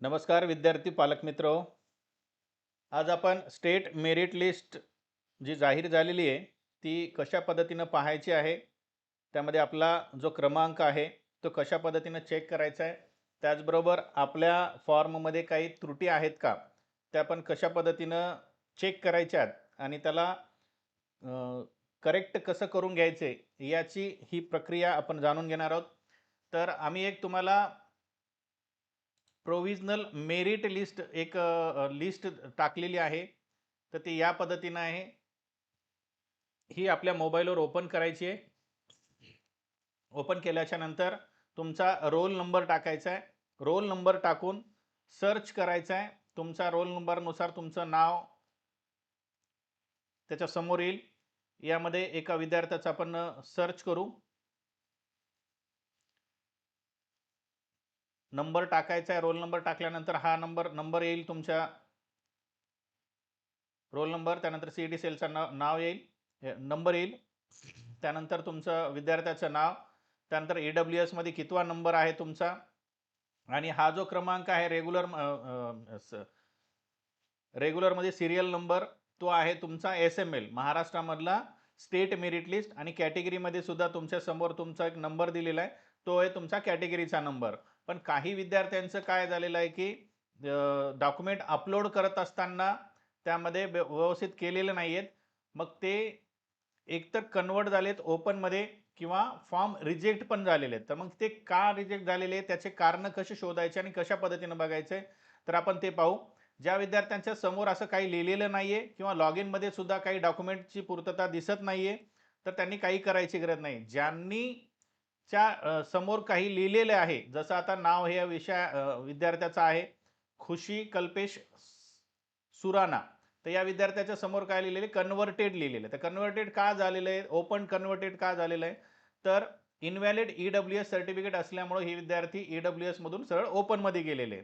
नमस्कार विद्यार्थी पालक मित्र. आज आपण स्टेट मेरिट लिस्ट जी जाहीर झालेली आहे ती कशा पद्धतीनं पाहायची आहे, त्यामध्ये आपला जो क्रमांक आहे तो कशा पद्धतीनं चेक करायचा आहे, त्याचबरोबर आपल्या फॉर्ममध्ये काही त्रुटी आहेत का त्या पण कशा पद्धतीनं चेक करायच्यात आणि त्याला करेक्ट कसं करून घ्यायचे याची ही प्रक्रिया आपण जाणून घेणार आहोत. तर आम्ही एक तुम्हाला प्रोव्हिजनल मेरिट लिस्ट एक लिस्ट टाकलेली आहे. तर ती या पद्धतीनं आहे. ही आपल्या मोबाईलवर ओपन करायची आहे. ओपन केल्याच्या नंतर तुमचा रोल नंबर टाकायचा आहे. रोल नंबर टाकून सर्च करायचा आहे. तुमचा रोल नंबरनुसार तुमचं नाव त्याच्या समोर येईल. यामध्ये एका विद्यार्थ्याचं आपण सर्च करू. नंबर टाकायचा आहे. रोल नंबर टाकल्यानंतर हा नंबर येईल तुमच्या रोल नंबर, त्यानंतर सीईटी सेलचं नाव येईल, नंबर येईल, त्यानंतर तुमचं विद्यार्थ्याचं नाव, त्यानंतर EWS मध्ये कितवा नंबर आहे तुमचा, आणि हा जो क्रमांक आहे रेग्युलरमध्ये सिरियल नंबर तो आहे तुमचा SML महाराष्ट्रामधला स्टेट मेरिट लिस्ट, आणि कॅटेगरीमध्ये सुद्धा तुमच्या समोर तुमचा एक नंबर दिलेला आहे, तो आहे तुमचा कॅटेगरीचा नंबर. पण काही विद्यार्थ्यांचं काय झालेलं आहे की डॉक्युमेंट अपलोड करत असताना त्यामध्ये व्यवस्थित केलेले नाही आहेत. मग ते एकतर कन्वर्ट झालेत ओपनमध्ये किंवा फॉर्म रिजेक्ट पण झालेले आहेत. तर मग ते का रिजेक्ट झालेले त्याचे कारण कसे शोधायचे आणि कशा पद्धतीनं बघायचे तर आपण ते पाहू. ज्या विद्यार्थ्यांच्या समोर असं काही लिहिलेलं नाहीये किंवा लॉग इन मध्ये सुद्धा काही डॉक्युमेंटची पूर्तता दिसत नाहीये तर त्यांनी काही करायची गरज नाही. ज्यांनी समोर काही लिहिलेले आहे, जसं आता नाव हे विद्यार्थ्याचं आहे खुशी कल्पेश सुराणा, तर या विद्यार्थ्याच्या समोर काय लिहिलेले कन्वर्टेड लिहिलेलं आहे. तर कन्वर्टेड का झालेलं आहे, ओपन कन्वर्टेड का झालेलं आहे, तर इनव्हॅलिड EWS सर्टिफिकेट असल्यामुळे हे विद्यार्थी EWS मधून सरळ ओपन मध्ये गेलेले.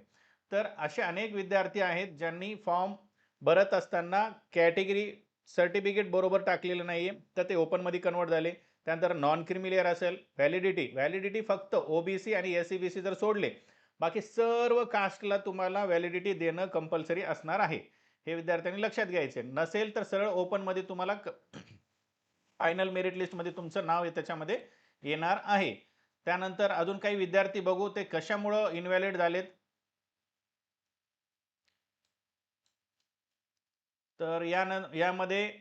तर असे अनेक विद्यार्थी आहेत ज्यांनी फॉर्म भरत असताना कॅटेगरी सर्टिफिकेट बरोबर टाकलेलं नाहीये तर ते ओपन मध्ये कन्वर्ट झाले. त्यानंतर नॉन क्रिमिलियर असेल, व्हॅलिडिटी फक्त OBC आणि SCBC जर सोडले बाकी सर्व कास्टला तुम्हाला व्हॅलिडिटी देणं कंपल्सरी असणार आहे. हे विद्यार्थ्यांनी लक्षात घ्यायचे. नसेल तर सरळ ओपन मध्ये तुम्हाला फायनल मेरिट लिस्ट मध्ये तुमचं नाव त्याच्यामध्ये येणार आहे. त्यानंतर अजून काही विद्यार्थी बघू ते कशामुळे इनव्हॅलिड झालेत. तर यामध्ये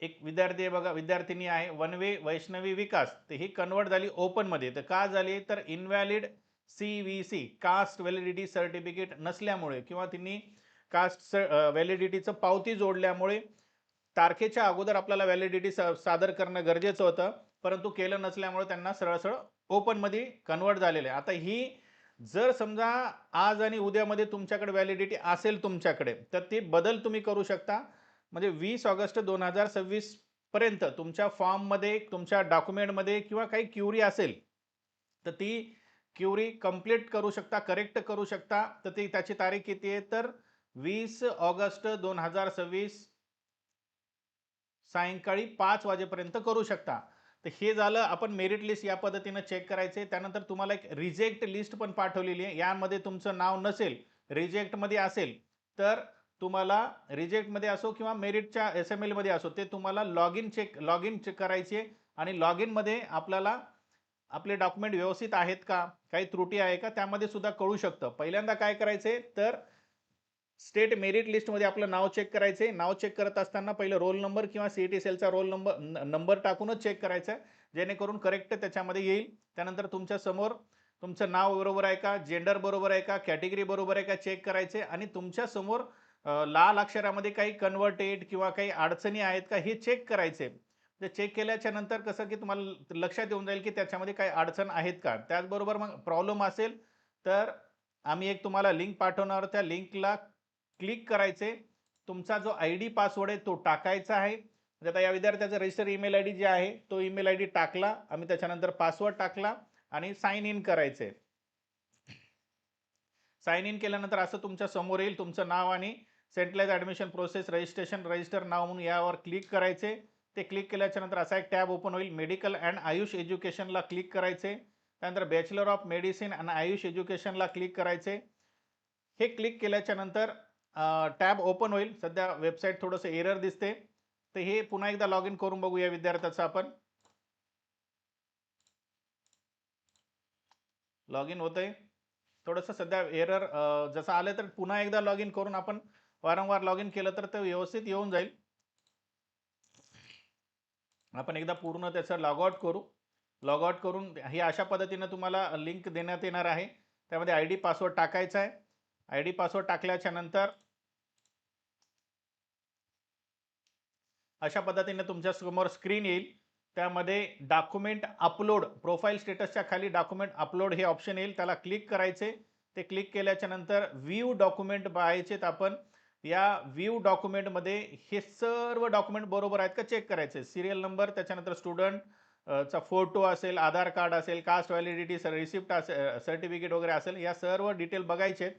एक विद्यार्थी आहे बघा, विद्यार्थिनी आहे वनवे वैष्णवी विकास, तर ही कन्वर्ट झाली ओपन मध्ये. तर का झाली तर invalid CVC caste validity certificate नसल्यामुळे किंवा तिने कास्ट व्हॅलिडिटीचं पावती जोडल्यामुळे तारखेच्या अगोदर आपल्याला व्हॅलिडिटी सादर करणं गरजेचं होतं, परंतु केलं नसल्यामुळे त्यांना सरळ सरळ ओपन मध्ये कन्वर्ट झालेलं आहे. आता ही जर समजा आज आणि उद्यामध्ये तुमच्याकडे व्हॅलिडिटी असेल तुमच्याकडे तर ती बदल तुम्ही करू शकता. म्हणजे 20 ऑगस्ट 2026 पर्यंत तुमच्या फॉर्ममध्ये तुमच्या डॉक्युमेंटमध्ये किंवा काही क्युरी असेल तर ती क्युरी कंप्लीट करू शकता, करेक्ट करू शकता. तर ती त्याची तारीख किती आहे तर 20 ऑगस्ट 2026 सायंकाळी 5 वाजेपर्यंत करू शकता. तर हे झालं आपण मेरिट लिस्ट या पद्धतीनं चेक करायचे. त्यानंतर तुम्हाला एक रिजेक्ट लिस्ट पण पाठवलेली आहे. यामध्ये तुमचं नाव नसेल, रिजेक्टमध्ये असेल तर तुम्हाला रिजेक्टमध्ये असो किंवा मेरिटच्या SML मध्ये असो ते तुम्हाला लॉग इन चेक करायचे आणि लॉग इनमध्ये आपल्याला आपले डॉक्युमेंट व्यवस्थित आहेत का, काही त्रुटी आहे का त्यामध्ये सुद्धा कळू शकतं. पहिल्यांदा काय करायचे तर स्टेट मेरिट लिस्टमध्ये आपलं नाव चेक करायचे. नाव चेक करत असताना पहिलं रोल नंबर किंवा सीईटी सेलचा रोल नंबर टाकूनच चेक करायचा, जेणेकरून करेक्ट त्याच्यामध्ये येईल. त्यानंतर तुमच्या समोर तुमचं नाव बरोबर आहे का, जेंडर बरोबर आहे का, कॅटेगरी बरोबर आहे का चेक करायचे, आणि तुमच्या समोर लाल अक्षरामध्ये काही कन्वर्टेड किंवा काही अडचणी आहेत का हे चेक करायचे. ते चेक केल्याच्या नंतर कसं की तुम्हाला लक्षात येऊन जाईल की त्याच्यामध्ये काही अडचण आहेत का. त्याचबरोबर मग प्रॉब्लेम असेल तर आम्ही एक तुम्हाला लिंक पाठवणार, त्या लिंकला क्लिक करायचे. तुमचा जो ID पासवर्ड आहे तो टाकायचा आहे. म्हणजे आता या विद्यार्थ्याचा रजिस्टर ईमेल ID जे आहे तो ईमेल ID टाकला आम्ही, त्याच्यानंतर पासवर्ड टाकला आणि साइन इन करायचे. साइन इन केल्यानंतर असं तुमच्या समोर येईल तुमचं नाव आणि centralize admission process registration register नाव म्हणून यावर क्लिक करायचे. ते क्लिक केल्याच्या नंतर असा एक टॅब ओपन होईल, मेडिकल अँड आयुष एज्युकेशनला क्लिक करायचे. त्यानंतर bachelor of medicine and Ayush एज्युकेशनला क्लिक करायचे. हे क्लिक केल्याच्या नंतर टॅब ओपन होईल. सध्या वेबसाईट थोडंसं एरर दिसते, तर हे पुन्हा एकदा लॉग इन करून बघूया विद्यार्थ्याचं आपण. लॉग इन होतंय. थोडंसं सध्या एरर जसं आलं तर पुन्हा एकदा लॉग इन करून आपण वारंवार लॉग इन केलं तर ते व्यवस्थित येऊन जाईल. आपण एकदा पूर्ण त्याचं लॉग आउट करू. लॉग आउट करून ही अशा पद्धतीनं तुम्हाला लिंक देण्यात येणार आहे. त्यामध्ये आय डी पासवर्ड टाकायचा आहे. आय डी पासवर्ड टाकल्याच्या नंतर अशा पद्धतीने तुमच्या समोर स्क्रीन येईल. त्यामध्ये डॉक्युमेंट अपलोड, प्रोफाईल स्टेटसच्या खाली डॉक्युमेंट अपलोड हे ऑप्शन येईल. त्याला क्लिक करायचे. ते क्लिक केल्याच्या नंतर व्ह्यू डॉक्युमेंट पाहायचेत आपण. या व्ह्यू डॉक्युमेंटमध्ये हे सर्व डॉक्युमेंट बरोबर आहेत का चेक करायचे. सिरियल नंबर, त्याच्यानंतर स्टुडंट चा फोटो असेल, आधार कार्ड असेल, कास्ट व्हॅलिडिटी रिसिप्ट असेल, सर्टिफिकेट वगैरे असेल, या सर्व डिटेल बघायचे.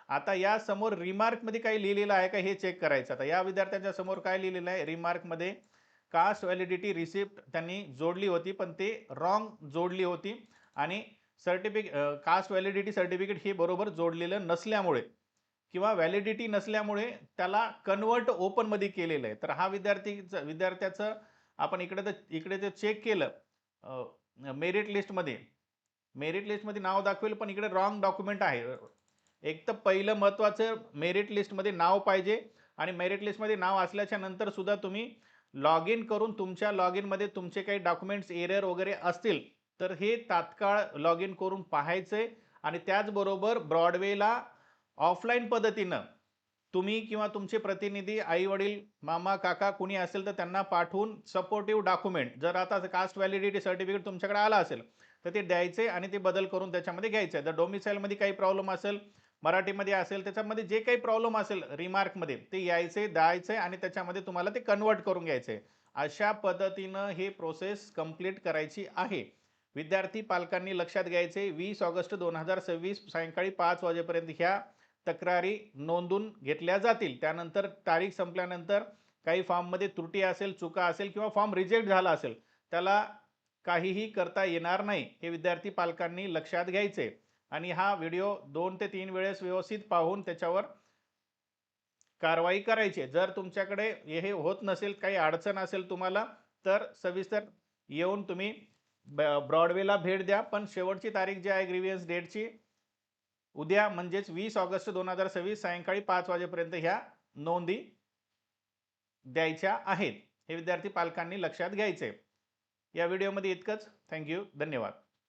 आता या समोर रिमार्कमध्ये काही लिहिलेलं आहे का हे चेक करायचं. आता या विद्यार्थ्यांच्या समोर काय लिहिलेलं आहे, रिमार्कमध्ये कास्ट व्हॅलिडिटी रिसिप्ट त्यांनी जोडली होती, पण ते रॉंग जोडली होती. आणि कास्ट व्हॅलिडिटी सर्टिफिकेट हे बरोबर जोडलेलं नसल्यामुळे किंवा व्हॅलिडिटी नसल्यामुळे त्याला कन्वर्ट ओपनमध्ये केलेलं आहे. तर हा विद्यार्थ्याचं आपण इकडे ते चेक केलं मेरिट लिस्टमध्ये नाव दाखवेल, पण इकडे रॉंग डॉक्युमेंट आहे. एक तर पहिलं महत्त्वाचं, मेरिट लिस्टमध्ये नाव पाहिजे. आणि मेरिट लिस्टमध्ये नाव असल्याच्या नंतर सुद्धा तुम्ही लॉग इन करून तुमच्या लॉग इनमध्ये तुमचे काही डॉक्युमेंट्स एरर वगैरे असतील तर हे तात्काळ लॉग इन करून पाहायचे. आणि त्याचबरोबर ब्रॉडवेला ऑफलाईन पद्धतीनं तुम्ही किंवा तुमचे प्रतिनिधी, आई वडील, मामा, काका कुणी असेल तर त्यांना पाठवून सपोर्टिव्ह डॉक्युमेंट, जर आता कास्ट व्हॅलिडिटी सर्टिफिकेट तुमच्याकडे आला असेल तर ते द्यायचे आणि ते बदल करून त्याच्यामध्ये घ्यायचे. जर डोमिसाईलमध्ये काही प्रॉब्लेम असेल, मराठीमध्ये असेल, त्याच्यामध्ये जे काही प्रॉब्लेम असेल रिमार्कमध्ये ते यायचे, द्यायचे आणि त्याच्यामध्ये तुम्हाला ते कन्वर्ट करून घ्यायचे. अशा पद्धतीनं हे प्रोसेस कंप्लीट करायची आहे. विद्यार्थी पालकांनी लक्षात घ्यायचे, 20 ऑगस्ट 2026 सायंकाळी 5 वाजेपर्यंत ह्या तक्रारी नोंदून घेतल्या जातील. त्यानंतर तारीख संपल्यानंतर काही फॉर्ममध्ये त्रुटी असेल, चुका असेल किंवा फॉर्म रिजेक्ट झाला असेल, त्याला काहीही करता येणार नाही. हे विद्यार्थी पालकांनी लक्षात घ्यायचे. आणि हा व्हिडिओ 2 ते 3 वेळेस व्यवस्थित पाहून त्याच्यावर कारवाई करायची. जर तुमच्याकडे हे होत नसेल, काही अडचण असेल तुम्हाला, तर सविस्तर येऊन तुम्ही ब्रॉडवेला भेट द्या. पण शेवटची तारीख जी आहे ग्रीव्हियन्स डेटची, उद्या म्हणजेच 20 ऑगस्ट 2026 सायंकाळी 5 वाजेपर्यंत ह्या नोंदी द्यायच्या आहेत. हे विद्यार्थी पालकांनी लक्षात घ्यायचे. या व्हिडिओमध्ये इतकंच. थँक्यू. धन्यवाद.